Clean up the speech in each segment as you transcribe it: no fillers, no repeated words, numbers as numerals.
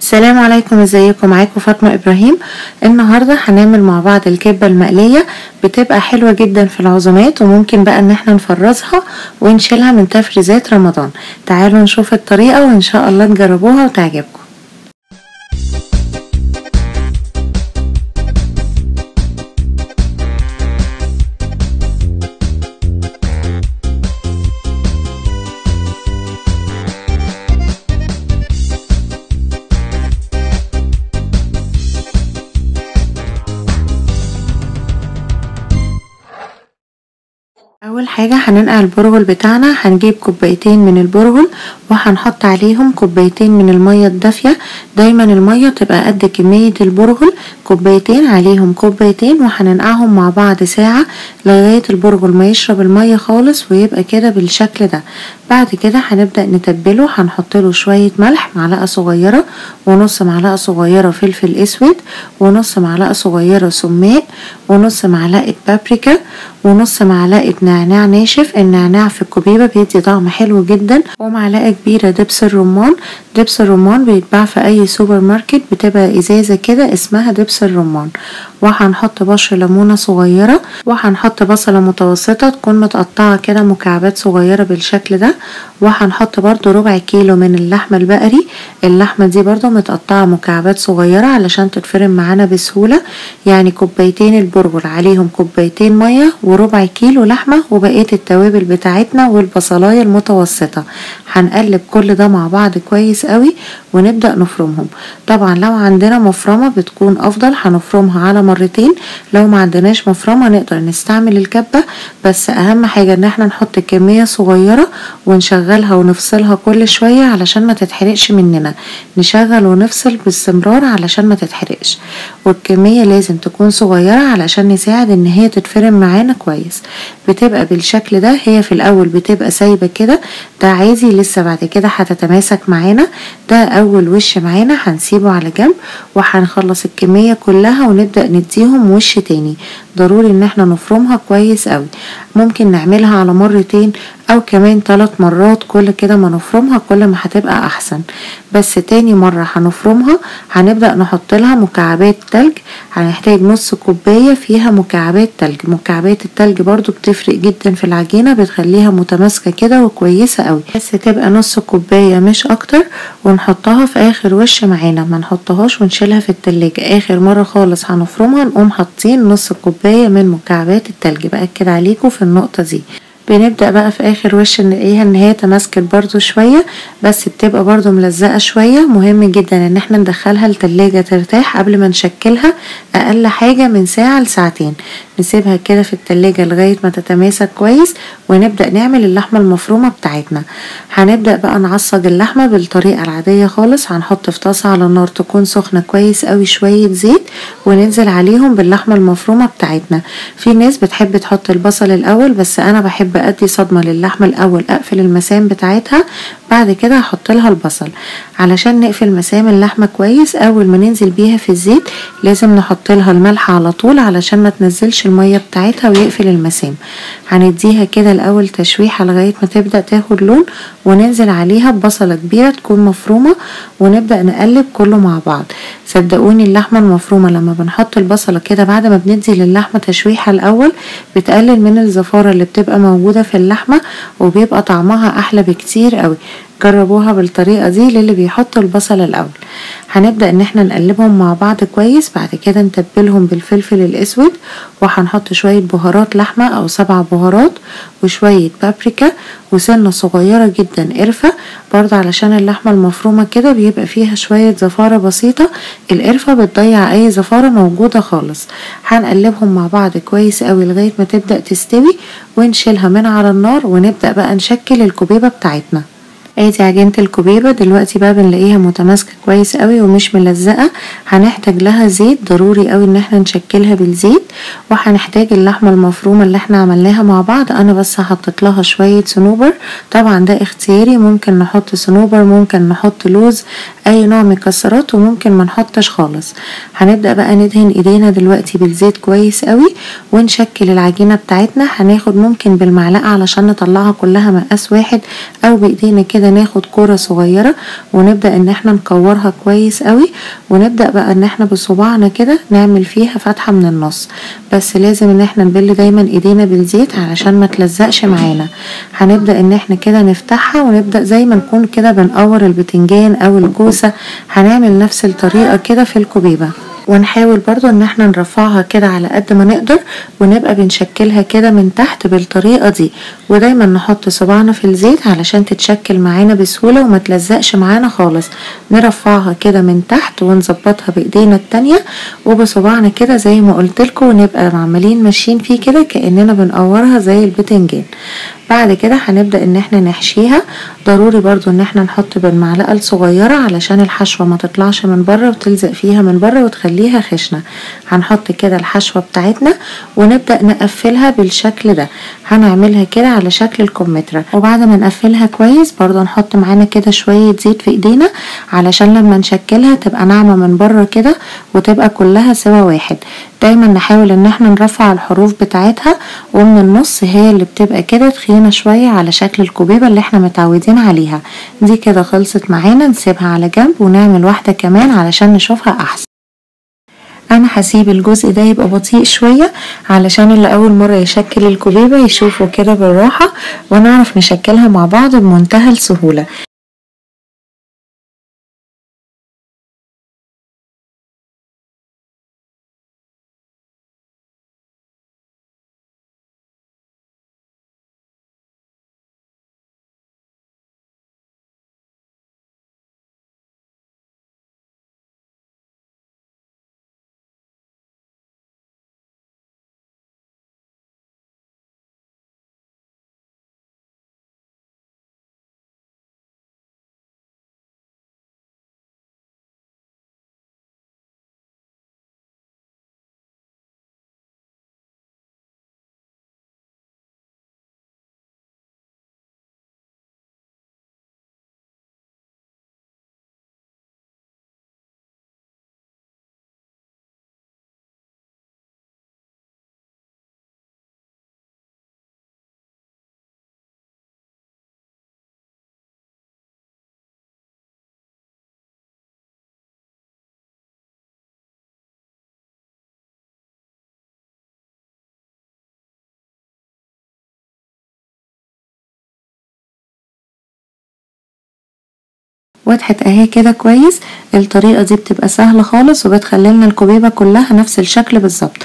السلام عليكم، ازيكم؟ معاكم فاطمة ابراهيم. النهاردة هنعمل مع بعض الكبة المقلية. بتبقى حلوة جدا في العزومات، وممكن بقى ان احنا نفرزها ونشيلها من تفريزات رمضان. تعالوا نشوف الطريقة وان شاء الله تجربوها وتعجبكم. اول حاجة هننقع البرغل بتاعنا. هنجيب كوبايتين من البرغل وهنحط عليهم كوبايتين من المية الدافية. دايما المية تبقى قد كمية البرغل، كوبايتين عليهم كوبايتين، وهننقعهم مع بعض ساعة لغاية البرغل ما يشرب المية خالص ويبقى كده بالشكل ده. بعد كده هنبدأ نتبله. هنحطله شوية ملح، معلقة صغيرة، ونص معلقة صغيرة فلفل اسود، ونص معلقة صغيرة سماق، ونص معلقة بابريكا، ونص معلقة نعناع ناشف. النعناع في الكبيبة بيدي طعم حلو جدا، ومعلقة كبيرة دبس الرمان. دبس الرمان بيتباع في اي سوبر ماركت، بتبقى ازازة كده اسمها دبس الرمان. وهنحط بشر ليمونة صغيرة، وهنحط بصلة متوسطة تكون متقطعة كده مكعبات صغيرة بالشكل ده. وهنحط برضو ربع كيلو من اللحمة البقري. اللحمة دي برضو متقطعة مكعبات صغيرة علشان تتفرم معانا بسهولة. يعني كوبايتين البرغل عليهم كوبايتين مية وربع كيلو لحمة، وبقية التوابل بتاعتنا والبصلاية المتوسطة. هنقلب كل ده مع بعض كويس قوي ونبدأ نفرمهم. طبعا لو عندنا مفرمة بتكون افضل، هنفرمها على مرتين. لو ما عندناش مفرمة نقدر نستعمل الكبة، بس اهم حاجة ان احنا نحط كمية صغيرة ونشغلها ونفصلها كل شوية علشان ما تتحرقش مننا. نشغل ونفصل باستمرار علشان ما تتحرقش، والكمية لازم تكون صغيرة علشان نساعد ان هي تتفرم معانا كويس. بتبقى بالشكل ده. هي في الاول بتبقى سايبة كده، ده عادي، لسه بعد كده هتتماسك معانا. ده اول وش معانا هنسيبه على جنب، وهنخلص الكمية كلها ونبدأ نديهم وش تاني. ضروري ان احنا نفرمها كويس قوي. ممكن نعملها على مرتين او كمان 3 مرات، كل كده ما نفرمها كل ما هتبقى احسن. بس تاني مرة هنفرمها هنبدأ نحط لها مكعبات تلج. هنحتاج نص كوباية فيها مكعبات تلج. مكعبات التلج برضو بتفرق جدا في العجينة، بتخليها متماسكة كده وكويسة قوي، بس تبقى نص كوباية مش اكتر. ونحطها في اخر وش معانا، ما نحطهاش ونشيلها في التلاجة. اخر مرة خالص هنفرمها نقوم حاطين نص كوباية من مكعبات التلج. بأكد عليكم في النقطة دي. بنبدأ بقى في اخر وش نلاقيها ان هي تماسكت برضو شوية، بس بتبقى برضو ملزقة شوية. مهم جدا ان احنا ندخلها التلاجة ترتاح قبل ما نشكلها، اقل حاجة من ساعة لساعتين. نسيبها كده في التلاجة لغاية ما تتماسك كويس، ونبدأ نعمل اللحمة المفرومة بتاعتنا. هنبدأ بقى نعصج اللحمة بالطريقة العادية خالص. هنحط في طاسة على النار تكون سخنة كويس قوي شوية زيت، وننزل عليهم باللحمة المفرومة بتاعتنا. في ناس بتحب تحط البصل الاول، بس انا بحب ادي صدمة للحمة الاول، اقفل المسام بتاعتها، بعد كده هحط لها البصل علشان نقفل مسام اللحمة كويس. اول ما ننزل بيها في الزيت لازم نحط لها الملح على طول علشان ما تنزلش المية بتاعتها ويقفل المسام. هنديها كده الاول تشويحة لغاية ما تبدأ تاخد لون، وننزل عليها ببصلة كبيرة تكون مفرومة، ونبدأ نقلب كله مع بعض. صدقوني اللحمة المفرومة لما بنحط البصلة كده بعد ما بندي للحمة تشويحة الاول، بتقلل من الزفارة اللي بتبقى موجودة في اللحمة، وبيبقى طعمها احلى بكتير قوي. جربوها بالطريقة دي للي بيحط البصل الاول. هنبدأ ان احنا نقلبهم مع بعض كويس. بعد كده نتبلهم بالفلفل الاسود، وهنحط شوية بهارات لحمة او 7 بهارات، وشوية بابريكا، وسنة صغيرة جدا قرفة برضه علشان اللحمة المفرومة كده بيبقى فيها شوية زفارة بسيطة. القرفة بتضيع اي زفارة موجودة خالص. هنقلبهم مع بعض كويس قوي لغاية ما تبدأ تستوي، ونشيلها من على النار، ونبدأ بقى نشكل الكبيبة بتاعتنا. ادي عجينة الكبيبة دلوقتي بقى بنلاقيها متماسكة كويس قوي ومش ملزقة. هنحتاج لها زيت، ضروري قوي ان احنا نشكلها بالزيت. وهنحتاج اللحمة المفرومة اللي احنا عملناها مع بعض. انا بس حطيت لها شوية صنوبر، طبعا ده اختياري، ممكن نحط صنوبر، ممكن نحط لوز، اي نوع مكسرات، وممكن ما نحطش خالص. هنبدأ بقى ندهن ايدينا دلوقتي بالزيت كويس قوي، ونشكل العجينة بتاعتنا. هناخد ممكن بالمعلقة علشان نطلعها كلها مقاس واحد، او بايدينا كده كده ناخد كورة صغيرة ونبدأ ان احنا نكورها كويس قوي، ونبدأ بقى ان احنا بصباعنا كده نعمل فيها فتحة من النص. بس لازم ان احنا نبل دايما ايدينا بالزيت علشان ما تلزقش معانا. هنبدأ ان احنا كده نفتحها، ونبدأ زي ما نكون كده بنقور البتنجان او الكوسة، هنعمل نفس الطريقة كده في الكوبيبة. ونحاول برضو ان احنا نرفعها كده على قد ما نقدر، ونبقى بنشكلها كده من تحت بالطريقة دي، ودايما نحط صباعنا في الزيت علشان تتشكل معانا بسهولة وما تلزقش معانا خالص. نرفعها كده من تحت ونظبطها بايدينا التانية وبصباعنا كده زي ما قلتلكوا، ونبقى عمالين ماشيين فيه كده كأننا بنقورها زي البتنجان. بعد كده هنبدأ ان احنا نحشيها. ضروري برضو ان احنا نحط بالمعلقة الصغيرة علشان الحشوة ما تطلعش من بره وتلزق فيها من بره وتخليها خشنة. هنحط كده الحشوة بتاعتنا ونبدأ نقفلها بالشكل ده، هنعملها كده على شكل الكمثرى. وبعد ما نقفلها كويس برضو نحط معانا كده شوية زيت في ايدينا علشان لما نشكلها تبقى ناعمة من بره كده وتبقى كلها سوا واحد. دايما نحاول ان احنا نرفع الحروف بتاعتها، ومن النص هي اللي بتبقى كده تخينة شوية على شكل الكوبيبة اللي احنا متعودين عليها. دي كده خلصت معانا، نسيبها على جنب ونعمل واحدة كمان علشان نشوفها احسن. انا هسيب الجزء ده يبقى بطيء شوية علشان اللي اول مرة يشكل الكوبيبة يشوفه كده بالراحة، ونعرف نشكلها مع بعض بمنتهى السهولة. وضحت اهي كده كويس. الطريقة دي بتبقى سهلة خالص وبتخليلنا الكوبيبة كلها نفس الشكل بالظبط.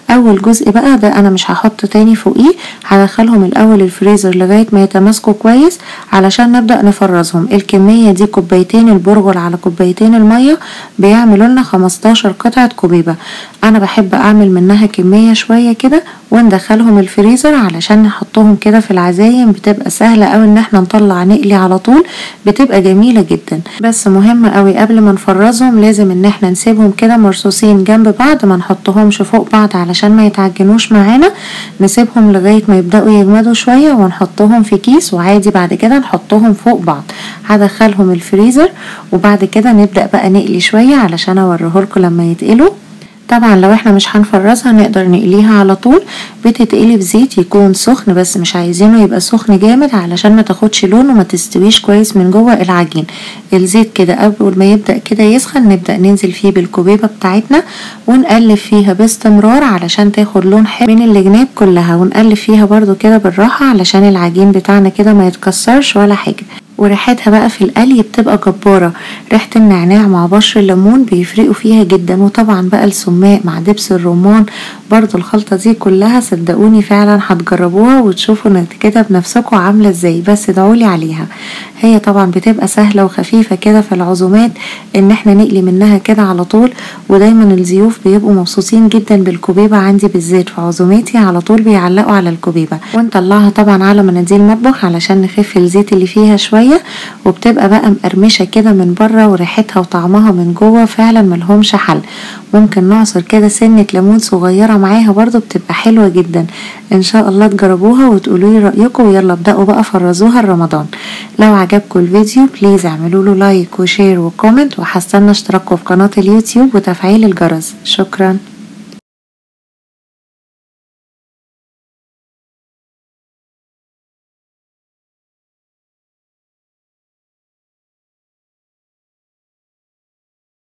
اول جزء بقى ده انا مش هحط تاني فوقيه، هدخلهم الاول الفريزر لغاية ما يتماسكوا كويس علشان نبدأ نفرزهم. الكمية دي كوبايتين البرغل على كوبايتين المية بيعملوا لنا 15 قطعة كوبيبة. انا بحب اعمل منها كمية شوية كده وندخلهم الفريزر علشان نحطهم كده في العزايم، بتبقى سهلة اوي ان احنا نطلع نقلي على طول، بتبقى جميلة جدا. بس مهم اوي قبل ما نفرزهم لازم ان احنا نسيبهم كده مرصوصين جنب بعض، ما نحطهمش فوق بعض علشان ما يتعجنوش معانا. نسيبهم لغاية ما يبدأوا يجمدوا شوية ونحطهم في كيس، وعادي بعد كده نحطهم فوق بعض. هدخلهم الفريزر وبعد كده نبدأ بقى نقلي شوية علشان اوريهولكوا لما يتقلوا. طبعا لو احنا مش هنفرزها نقدر نقليها على طول، بتتقلي بزيت يكون سخن بس مش عايزينه يبقى سخن جامد علشان ما تاخدش لون وما تستويش كويس من جوه العجين. الزيت كده اول ما يبدأ كده يسخن نبدأ ننزل فيه بالكوبيبة بتاعتنا ونقلب فيها باستمرار علشان تاخد لون حلو من الجناب كلها، ونقلب فيها برضو كده بالراحة علشان العجين بتاعنا كده ما يتكسرش ولا حاجة. وريحتها بقى في القلي بتبقى جبارة، ريحة النعناع مع بشر الليمون بيفرقوا فيها جدا، وطبعا بقى السماق مع دبس الرمان برضو. الخلطة دي كلها صدقوني فعلا هتجربوها وتشوفوا نتيجتها بنفسكوا عاملة ازاي، بس ادعولي عليها. هي طبعا بتبقى سهلة وخفيفة كده في العزومات ان احنا نقلي منها كده على طول، ودايما الضيوف بيبقوا مبسوطين جدا بالكوبيبة. عندي بالذات في عزوماتي على طول بيعلقوا على الكوبيبة، ونطلعها طبعا على مناديل المطبخ علشان نخف الزيت اللي فيها شوية، وبتبقى بقى مقرمشة كده من بره، وريحتها وطعمها من جوه فعلا ملهمش حل. ممكن نعصر كده سنة ليمون صغيرة معاها برضو بتبقى حلوة جدا. ان شاء الله تجربوها وتقولولي رأيكم، ويلا ابدأوا بقى فرزوها رمضان. لو عجبكم الفيديو بليز اعملوله لايك وشير وكومنت، وهستنى اشتراككم في قناة اليوتيوب وتفعيل الجرس. شكرا.